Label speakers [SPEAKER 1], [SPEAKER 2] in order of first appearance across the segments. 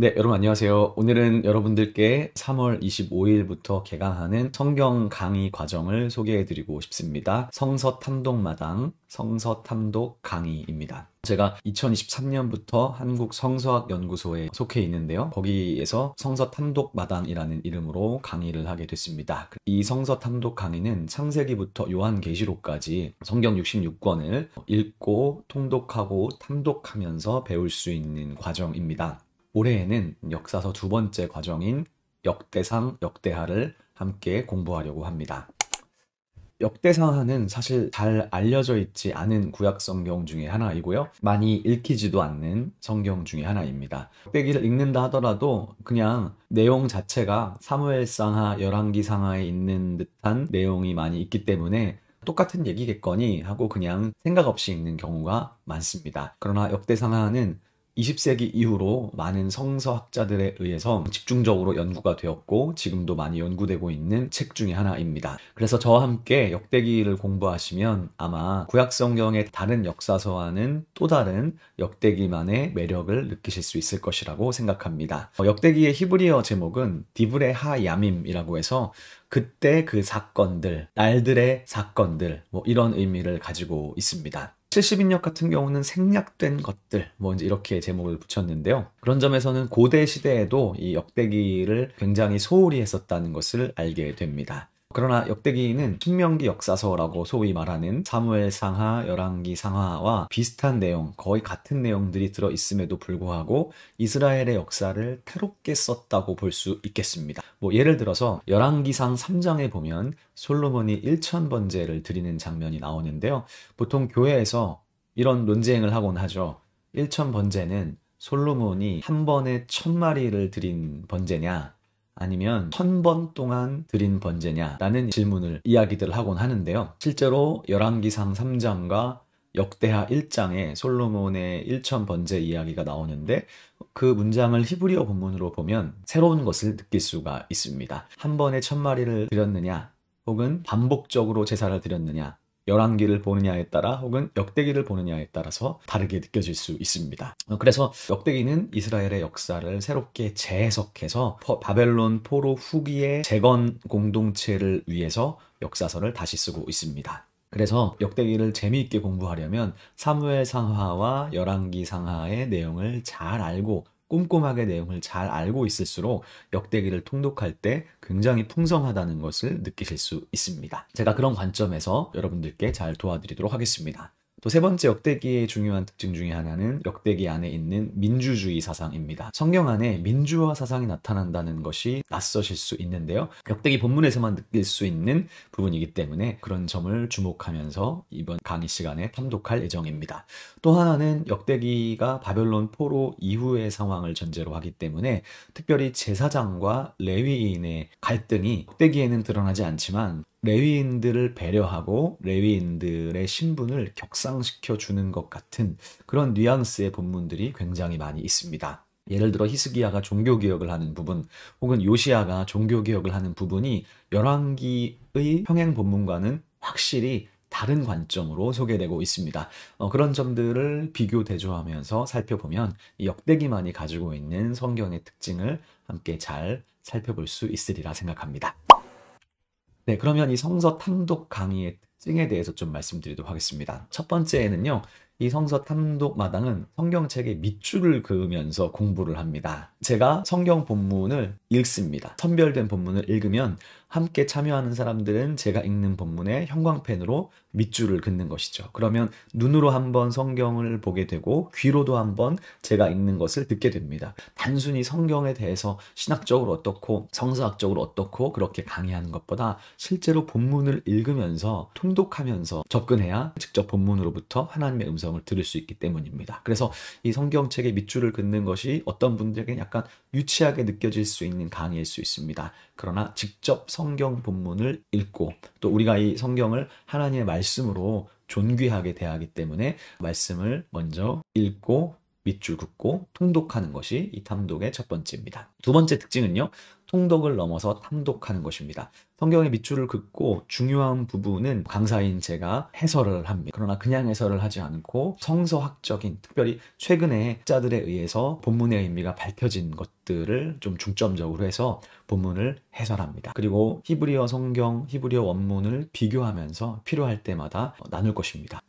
[SPEAKER 1] 네, 여러분 안녕하세요. 오늘은 여러분들께 3월 25일부터 개강하는 성경 강의 과정을 소개해 드리고 싶습니다. 성서 탐독마당, 성서 탐독 강의입니다. 제가 2023년부터 한국 성서학 연구소에 속해 있는데요. 거기에서 성서 탐독 마당이라는 이름으로 강의를 하게 됐습니다. 이 성서 탐독 강의는 창세기부터 요한계시록까지 성경 66권을 읽고 통독하고 탐독하면서 배울 수 있는 과정입니다. 올해에는 역사서 두 번째 과정인 역대상, 역대하를 함께 공부하려고 합니다. 역대상하는 사실 잘 알려져 있지 않은 구약 성경 중에 하나이고요. 많이 읽히지도 않는 성경 중에 하나입니다. 역대기를 읽는다 하더라도 그냥 내용 자체가 사무엘상하, 열왕기상하에 있는 듯한 내용이 많이 있기 때문에 똑같은 얘기겠거니 하고 그냥 생각 없이 읽는 경우가 많습니다. 그러나 역대상하는 20세기 이후로 많은 성서학자들에 의해서 집중적으로 연구가 되었고 지금도 많이 연구되고 있는 책 중에 하나입니다. 그래서 저와 함께 역대기를 공부하시면 아마 구약 성경의 다른 역사서와는 또 다른 역대기만의 매력을 느끼실 수 있을 것이라고 생각합니다. 역대기의 히브리어 제목은 디브레 하 야밈이라고 해서 그때 그 사건들, 날들의 사건들 이런 의미를 가지고 있습니다. 70인역 같은 경우는 생략된 것들, 이제 이렇게 제목을 붙였는데요. 그런 점에서는 고대 시대에도 이 역대기를 굉장히 소홀히 했었다는 것을 알게 됩니다. 그러나 역대기는 신명기 역사서라고 소위 말하는 사무엘상하, 열왕기상하와 비슷한 내용, 거의 같은 내용들이 들어있음에도 불구하고 이스라엘의 역사를 새롭게 썼다고 볼 수 있겠습니다. 예를 들어서 열왕기상 3장에 보면 솔로몬이 1000번제를 드리는 장면이 나오는데요. 보통 교회에서 이런 논쟁을 하곤 하죠. 1000번제는 솔로몬이 한 번에 1000마리를 드린 번제냐, 아니면 1000번 동안 드린 번제냐라는 질문을 이야기들 하곤 하는데요. 실제로 열왕기상 3장과 역대하 1장에 솔로몬의 1000번제 이야기가 나오는데 그 문장을 히브리어 본문으로 보면 새로운 것을 느낄 수가 있습니다. 한 번에 1000마리를 드렸느냐, 혹은 반복적으로 제사를 드렸느냐, 열왕기를 보느냐에 따라 혹은 역대기를 보느냐에 따라서 다르게 느껴질 수 있습니다. 그래서 역대기는 이스라엘의 역사를 새롭게 재해석해서 바벨론 포로 후기의 재건 공동체를 위해서 역사서를 다시 쓰고 있습니다. 그래서 역대기를 재미있게 공부하려면 사무엘 상하와 열왕기 상하의 내용을 잘 알고 꼼꼼하게 내용을 잘 알고 있을수록 역대기를 통독할 때 굉장히 풍성하다는 것을 느끼실 수 있습니다. 제가 그런 관점에서 여러분들께 잘 도와드리도록 하겠습니다. 또 세 번째 역대기의 중요한 특징 중에 하나는 역대기 안에 있는 민주주의 사상입니다. 성경 안에 민주화 사상이 나타난다는 것이 낯서실 수 있는데요. 역대기 본문에서만 느낄 수 있는 부분이기 때문에 그런 점을 주목하면서 이번 강의 시간에 탐독할 예정입니다. 또 하나는 역대기가 바벨론 포로 이후의 상황을 전제로 하기 때문에 특별히 제사장과 레위인의 갈등이 역대기에는 드러나지 않지만 레위인들을 배려하고 레위인들의 신분을 격상시켜 주는 것 같은 그런 뉘앙스의 본문들이 굉장히 많이 있습니다. 예를 들어 히스기야가 종교개혁을 하는 부분 혹은 요시야가 종교개혁을 하는 부분이 열왕기의 평행 본문과는 확실히 다른 관점으로 소개되고 있습니다. 그런 점들을 비교 대조하면서 살펴보면 이 역대기만이 가지고 있는 성경의 특징을 함께 잘 살펴볼 수 있으리라 생각합니다. 네, 그러면 이 성서 탐독 강의의 특징에 대해서 좀 말씀드리도록 하겠습니다. 첫 번째는요, 이 성서 탐독 마당은 성경책의 밑줄을 그으면서 공부를 합니다. 제가 성경 본문을 읽습니다. 선별된 본문을 읽으면 함께 참여하는 사람들은 제가 읽는 본문에 형광펜으로 밑줄을 긋는 것이죠. 그러면 눈으로 한번 성경을 보게 되고 귀로도 한번 제가 읽는 것을 듣게 됩니다. 단순히 성경에 대해서 신학적으로 어떻고 성서학적으로 어떻고 그렇게 강의하는 것보다 실제로 본문을 읽으면서 통독하면서 접근해야 직접 본문으로부터 하나님의 음성을 들을 수 있기 때문입니다. 그래서 이 성경책의 밑줄을 긋는 것이 어떤 분들에게 약간 유치하게 느껴질 수 있는 강의일 수 있습니다. 그러나 직접 성경 본문을 읽고 또 우리가 이 성경을 하나님의 말씀으로 존귀하게 대하기 때문에 말씀을 먼저 읽고 밑줄 긋고 통독하는 것이 이 탐독의 첫 번째입니다. 두 번째 특징은요, 통독을 넘어서 탐독하는 것입니다. 성경의 밑줄을 긋고 중요한 부분은 강사인 제가 해설을 합니다. 그러나 그냥 해설을 하지 않고 성서학적인, 특별히 최근에 학자들에 의해서 본문의 의미가 밝혀진 것들을 좀 중점적으로 해서 본문을 해설합니다. 그리고 히브리어 성경, 히브리어 원문을 비교하면서 필요할 때마다 나눌 것입니다.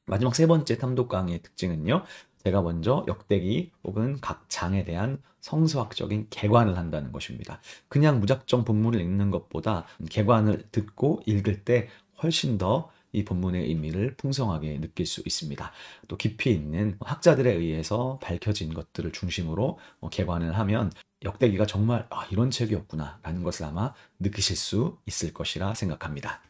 [SPEAKER 1] 마지막 세 번째 탐독 강의의 특징은요, 제가 먼저 역대기 혹은 각 장에 대한 성서학적인 개관을 한다는 것입니다. 그냥 무작정 본문을 읽는 것보다 개관을 듣고 읽을 때 훨씬 더 이 본문의 의미를 풍성하게 느낄 수 있습니다. 또 깊이 있는 학자들에 의해서 밝혀진 것들을 중심으로 개관을 하면 역대기가 정말 이런 책이었구나 라는 것을 아마 느끼실 수 있을 것이라 생각합니다.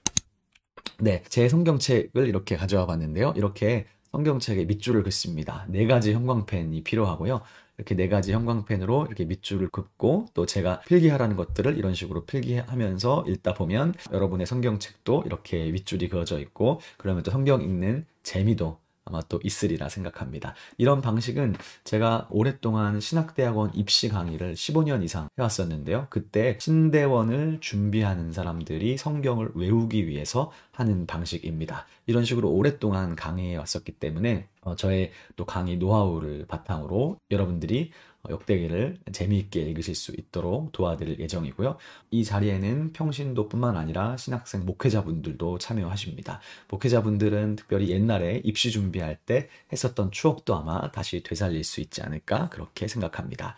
[SPEAKER 1] 네, 제 성경책을 이렇게 가져와 봤는데요. 이렇게 성경책에 밑줄을 긋습니다. 4가지 형광펜이 필요하고요. 이렇게 4가지 형광펜으로 이렇게 밑줄을 긋고 또 제가 필기하라는 것들을 이런 식으로 필기하면서 읽다 보면 여러분의 성경책도 이렇게 밑줄이 그어져 있고 그러면 또 성경 읽는 재미도 아마 또 있으리라 생각합니다. 이런 방식은 제가 오랫동안 신학대학원 입시 강의를 15년 이상 해왔었는데요. 그때 신대원을 준비하는 사람들이 성경을 외우기 위해서 하는 방식입니다. 이런 식으로 오랫동안 강의해 왔었기 때문에 저의 또 강의 노하우를 바탕으로 여러분들이 역대기를 재미있게 읽으실 수 있도록 도와드릴 예정이고요. 이 자리에는 평신도뿐만 아니라 신학생 목회자분들도 참여하십니다. 목회자분들은 특별히 옛날에 입시 준비할 때 했었던 추억도 아마 다시 되살릴 수 있지 않을까 그렇게 생각합니다.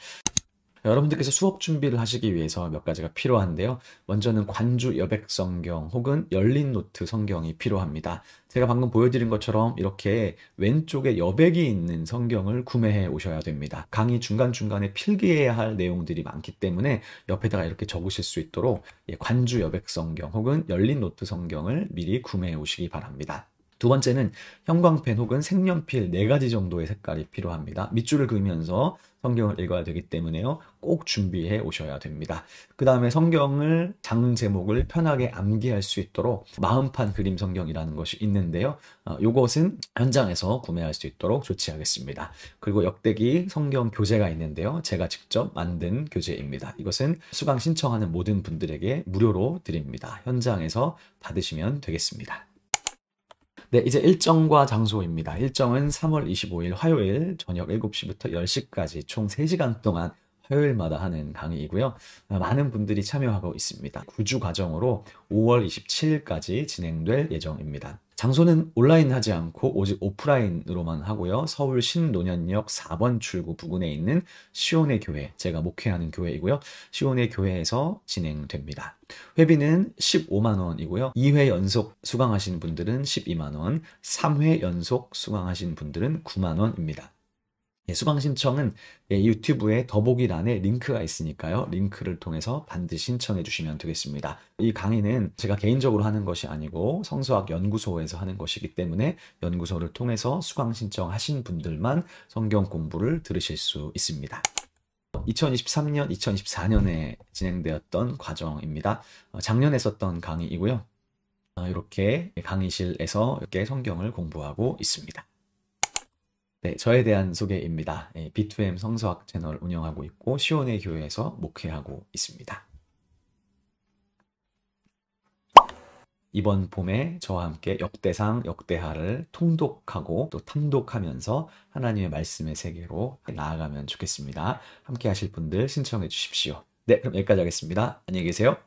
[SPEAKER 1] 여러분들께서 수업 준비를 하시기 위해서 몇 가지가 필요한데요. 먼저는 관주 여백 성경 혹은 열린 노트 성경이 필요합니다. 제가 방금 보여드린 것처럼 이렇게 왼쪽에 여백이 있는 성경을 구매해 오셔야 됩니다. 강의 중간중간에 필기해야 할 내용들이 많기 때문에 옆에다가 이렇게 적으실 수 있도록 관주 여백 성경 혹은 열린 노트 성경을 미리 구매해 오시기 바랍니다. 두 번째는 형광펜 혹은 색연필 4가지 정도의 색깔이 필요합니다. 밑줄을 그으면서 성경을 읽어야 되기 때문에요. 꼭 준비해 오셔야 됩니다. 그 다음에 성경을 장 제목을 편하게 암기할 수 있도록 마음판 그림 성경이라는 것이 있는데요. 이것은 현장에서 구매할 수 있도록 조치하겠습니다. 그리고 역대기 성경 교재가 있는데요. 제가 직접 만든 교재입니다. 이것은 수강 신청하는 모든 분들에게 무료로 드립니다. 현장에서 받으시면 되겠습니다. 네, 이제 일정과 장소입니다. 일정은 3월 25일 화요일 저녁 7시부터 10시까지 총 3시간 동안 화요일마다 하는 강의이고요. 많은 분들이 참여하고 있습니다. 9주 과정으로 5월 27일까지 진행될 예정입니다. 장소는 온라인 하지 않고 오직 오프라인으로만 하고요. 서울 신논현역 4번 출구 부근에 있는 시온의 교회, 제가 목회하는 교회이고요. 시온의 교회에서 진행됩니다. 회비는 15만 원이고요. 2회 연속 수강하신 분들은 12만 원, 3회 연속 수강하신 분들은 9만 원입니다. 수강 신청은 유튜브에 더보기란에 링크가 있으니까요. 링크를 통해서 반드시 신청해 주시면 되겠습니다. 이 강의는 제가 개인적으로 하는 것이 아니고 성서학 연구소에서 하는 것이기 때문에 연구소를 통해서 수강 신청하신 분들만 성경 공부를 들으실 수 있습니다. 2023년, 2024년에 진행되었던 과정입니다. 작년에 썼던 강의이고요. 이렇게 강의실에서 이렇게 성경을 공부하고 있습니다. 네, 저에 대한 소개입니다. B2M 성서학 채널 운영하고 있고 시온의 교회에서 목회하고 있습니다. 이번 봄에 저와 함께 역대상, 역대하를 통독하고 또 탐독하면서 하나님의 말씀의 세계로 나아가면 좋겠습니다. 함께 하실 분들 신청해 주십시오. 네, 그럼 여기까지 하겠습니다. 안녕히 계세요.